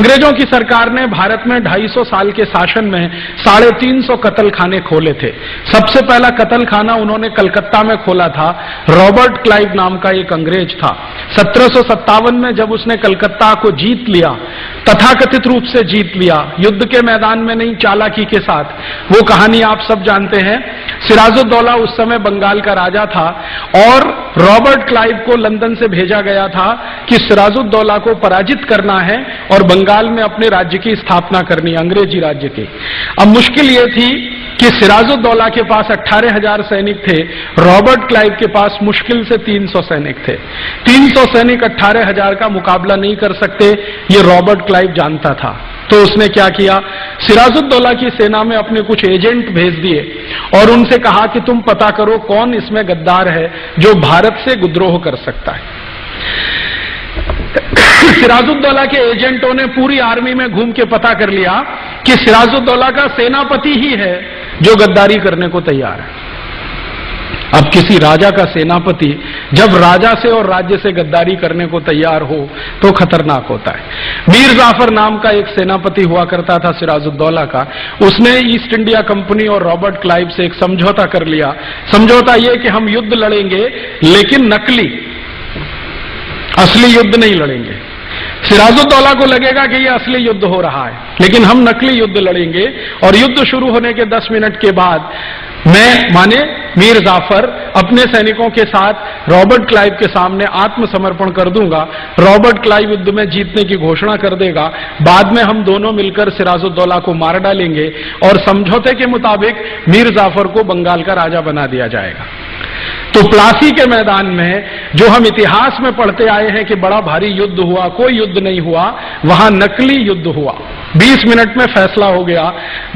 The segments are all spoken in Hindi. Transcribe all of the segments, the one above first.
अंग्रेजों की सरकार ने भारत में 250 साल के शासन में 350 कत्ल खाने खोले थे। सबसे पहला कत्ल खाना उन्होंने कलकत्ता में खोला था। रॉबर्ट क्लाइव नाम का एक अंग्रेज था। 1757 में जब उसने कलकत्ता को जीत लिया, तथाकथित रूप से जीत लिया, युद्ध के मैदान में नहीं, चालाकी के साथ, वो कहानी आप सब जानते हैं। सिराजुद्दौला उस समय बंगाल का राजा था और रॉबर्ट क्लाइव को लंदन से भेजा गया था कि सिराजुद्दौला को पराजित करना है और बंगाल में अपने राज्य की स्थापना करनी, अंग्रेजी राज्य की। अब मुश्किल यह थी कि सिराजुद्दौला के पास 18,000 सैनिक थे, रॉबर्ट क्लाइव के पास मुश्किल से 300 सैनिक थे। 300 सैनिक 18,000 का मुकाबला नहीं कर सकते, ये रॉबर्ट क्लाइव जानता था। तो उसने क्या किया, सिराजुद्दौला की सेना में अपने कुछ एजेंट भेज दिए और उनसे कहा कि तुम पता करो कौन इसमें गद्दार है जो भारत से विद्रोह कर सकता है। सिराजुद्दौला के एजेंटों ने पूरी आर्मी में घूम के पता कर लिया कि सिराजुद्दौला का सेनापति ही है जो गद्दारी करने को तैयार है। अब किसी राजा का सेनापति जब राजा से और राज्य से गद्दारी करने को तैयार हो तो खतरनाक होता है। मीर जाफर नाम का एक सेनापति हुआ करता था सिराजुद्दौला का। उसने ईस्ट इंडिया कंपनी और रॉबर्ट क्लाइव से एक समझौता कर लिया। समझौता यह कि हम युद्ध लड़ेंगे लेकिन नकली, असली युद्ध नहीं लड़ेंगे। सिराजुद्दौला को लगेगा कि यह असली युद्ध हो रहा है, लेकिन हम नकली युद्ध लड़ेंगे और युद्ध शुरू होने के 10 मिनट के बाद मैं माने मीर जाफर अपने सैनिकों के साथ रॉबर्ट क्लाइव के सामने आत्मसमर्पण कर दूंगा। रॉबर्ट क्लाइव युद्ध में जीतने की घोषणा कर देगा। बाद में हम दोनों मिलकर सिराजुद्दौला को मार डालेंगे और समझौते के मुताबिक मीर जाफर को बंगाल का राजा बना दिया जाएगा। तो प्लासी के मैदान में जो हम इतिहास में पढ़ते आए हैं कि बड़ा भारी युद्ध हुआ, कोई युद्ध नहीं हुआ, वहां नकली युद्ध हुआ। 20 मिनट में फैसला हो गया।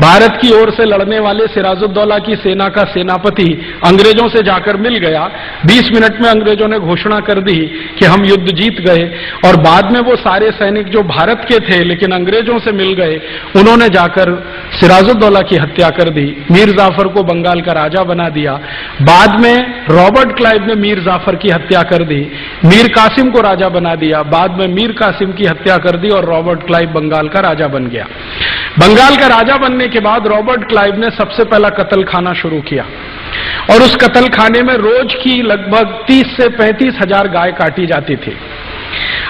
भारत की ओर से लड़ने वाले सिराजुद्दौला की सेना का सेनापति अंग्रेजों से जाकर मिल गया। 20 मिनट में अंग्रेजों ने घोषणा कर दी कि हम युद्ध जीत गए और बाद में वो सारे सैनिक जो भारत के थे लेकिन अंग्रेजों से मिल गए, उन्होंने जाकर सिराजुद्दौला की हत्या कर दी। मीर जाफर को बंगाल का राजा बना दिया। बाद में रॉबर्ट क्लाइव ने मीर जाफर की हत्या कर दी, मीर कासिम को राजा बना दिया। बाद में मीर कासिम की हत्या कर दी और रॉबर्ट क्लाइव बंगाल का राजा बन गया। बंगाल का राजा बनने के बाद रॉबर्ट क्लाइव ने सबसे पहला कत्ल खाना शुरू किया और उस कत्ल खाने में रोज की लगभग 30 से 35 हजार गाय काटी जाती थी।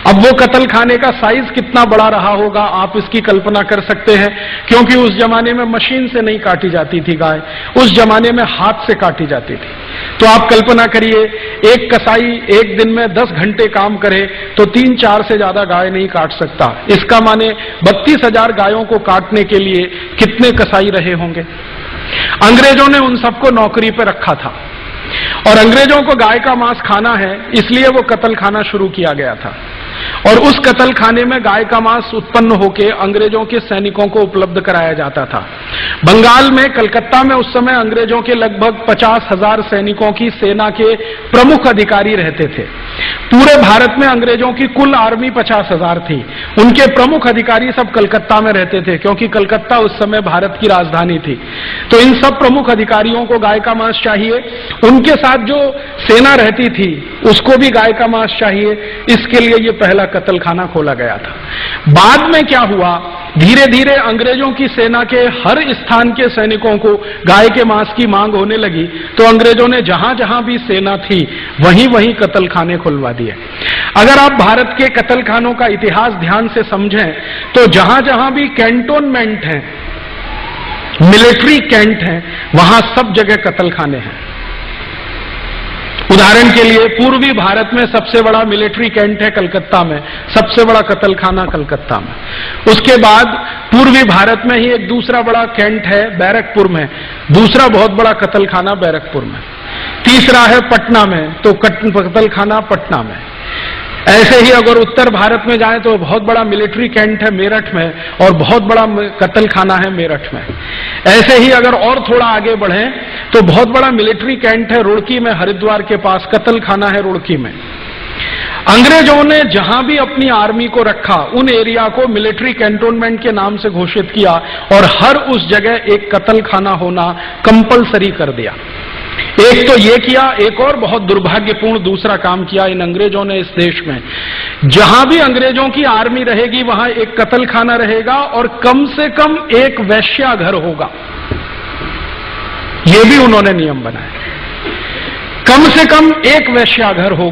अब वो कत्ल खाने का साइज कितना बड़ा रहा होगा आप इसकी कल्पना कर सकते हैं, क्योंकि उस जमाने में मशीन से नहीं काटी जाती थी गाय, उस जमाने में हाथ से काटी जाती थी। तो आप कल्पना करिए, एक कसाई एक दिन में 10 घंटे काम करे तो 3-4 से ज्यादा गाय नहीं काट सकता। इसका माने 32,000 गायों को काटने के लिए कितने कसाई रहे होंगे। अंग्रेजों ने उन सबको नौकरी पर रखा था और अंग्रेजों को गाय का मांस खाना है, इसलिए वो कत्ल खाना शुरू किया गया था और उस कत्ल खाने में गाय का मांस उत्पन्न होकर अंग्रेजों के सैनिकों को उपलब्ध कराया जाता था। बंगाल में, कलकत्ता में उस समय अंग्रेजों के लगभग 50,000 सैनिकों की सेना के प्रमुख अधिकारी रहते थे। पूरे भारत में अंग्रेजों की कुल आर्मी 50,000 थी। उनके प्रमुख अधिकारी सब कलकत्ता में रहते थे क्योंकि कलकत्ता उस समय भारत की राजधानी थी। तो इन सब प्रमुख अधिकारियों को गाय का मांस चाहिए, उनके साथ जो सेना रहती थी उसको भी गाय का मांस चाहिए। इसके लिए ये पहला कत्ल खाना खोला गया था। बाद में क्या हुआ, धीरे धीरे अंग्रेजों की सेना के हर स्थान के सैनिकों को गाय के मांस की मांग होने लगी, तो अंग्रेजों ने जहां जहां भी सेना थी वहीं वहीं कत्ल खाने खुलवा दिए। अगर आप भारत के कत्ल खानों का इतिहास ध्यान से समझें तो जहां जहां भी कैंटोनमेंट हैं, मिलिट्री कैंट हैं, वहां सब जगह कत्ल खाने हैं। उदाहरण के लिए पूर्वी भारत में सबसे बड़ा मिलिट्री कैंट है कलकत्ता में, सबसे बड़ा कत्ल खाना कलकत्ता में। उसके बाद पूर्वी भारत में ही एक दूसरा बड़ा कैंट है बैरकपुर में, दूसरा बहुत बड़ा कत्ल खाना बैरकपुर में। तीसरा है पटना में, तो कत्ल खाना पटना में। ऐसे ही अगर उत्तर भारत में जाएं तो बहुत बड़ा मिलिट्री कैंट है मेरठ में और बहुत बड़ा कत्ल खाना है मेरठ में। ऐसे ही अगर और थोड़ा आगे बढ़ें तो बहुत बड़ा मिलिट्री कैंट है रुड़की में, हरिद्वार के पास कत्ल खाना है रुड़की में। अंग्रेजों ने जहां भी अपनी आर्मी को रखा उन एरिया को मिलिट्री कैंटोनमेंट के नाम से घोषित किया और हर उस जगह एक कत्ल खाना होना कंपलसरी कर दिया। एक तो ये किया, एक और बहुत दुर्भाग्यपूर्ण दूसरा काम किया इन अंग्रेजों ने इस देश में। जहां भी अंग्रेजों की आर्मी रहेगी वहां एक कत्ल खाना रहेगा और कम से कम एक वैश्याघर होगा। ये भी उन्होंने नियम बनाए, कम से कम एक वैश्याघर होगा।